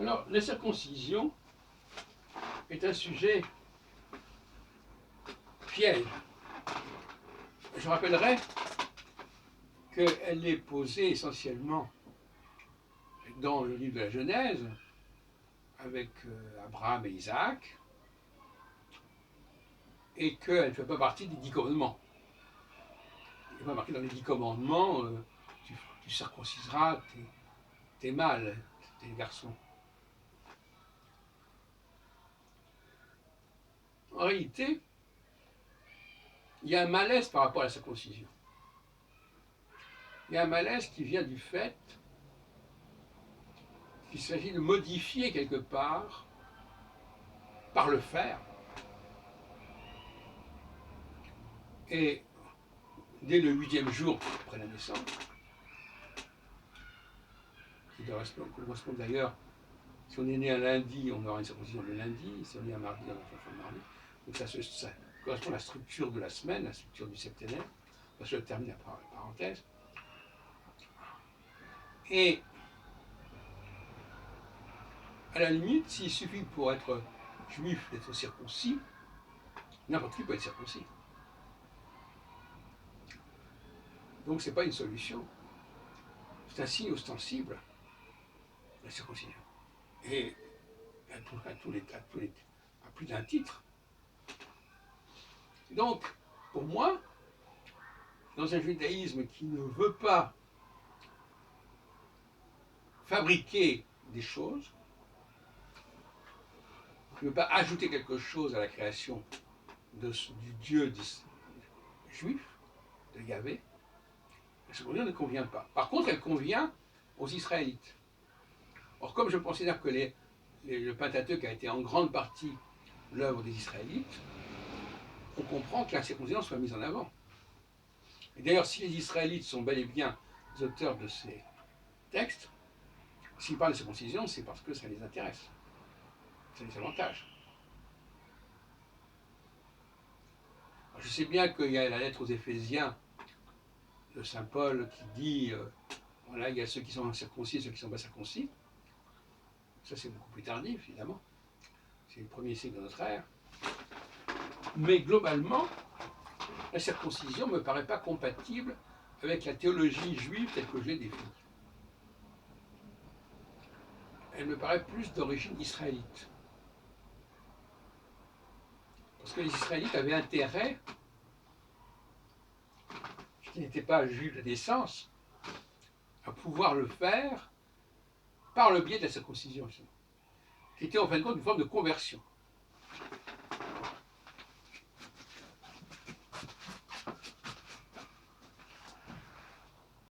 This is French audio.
Alors, la circoncision est un sujet piège. Je rappellerai qu'elle est posée essentiellement dans le livre de la Genèse, avec Abraham et Isaac, et qu'elle ne fait pas partie des 10 commandements. Il n'est pas marqué dans les 10 commandements, tu circonciseras tes mâles, tes garçons. En réalité, il y a un malaise par rapport à la circoncision. Il y a un malaise qui vient du fait qu'il s'agit de modifier quelque part, par le faire, et dès le 8e jour après la naissance, qui correspond d'ailleurs, si on est né un lundi, on aura une circoncision le lundi, si on est né un mardi, on aura une circoncision le mardi. Donc ça correspond à la structure de la semaine, la structure du septénaire. Je termine par la parenthèse. Et à la limite, s'il suffit pour être juif d'être circoncis, n'importe qui peut être circoncis. Donc ce n'est pas une solution. C'est un signe ostensible, la circoncision. Et à plus d'un titre. Donc, pour moi, dans un judaïsme qui ne veut pas fabriquer des choses, qui ne veut pas ajouter quelque chose à la création du Dieu juif, de Yahvé, la circoncision ne convient pas. Par contre, elle convient aux Israélites. Or, comme je considère que le Pentateuque a été en grande partie l'œuvre des Israélites, on comprend que la circoncision soit mise en avant. Et d'ailleurs, si les Israélites sont bel et bien les auteurs de ces textes, s'ils parlent de circoncision, c'est parce que ça les intéresse. Ça les avantage. Alors, je sais bien qu'il y a la lettre aux Éphésiens de saint Paul qui dit voilà, il y a ceux qui sont circoncis et ceux qui ne sont pas circoncis. Ça, c'est beaucoup plus tardif, évidemment. C'est le premier siècle de notre ère. Mais globalement, la circoncision ne me paraît pas compatible avec la théologie juive telle que je l'ai définie. Elle me paraît plus d'origine israélite. Parce que les Israélites avaient intérêt, qui n'étaient pas juifs de naissance, à pouvoir le faire par le biais de la circoncision, qui était en fin de compte une forme de conversion.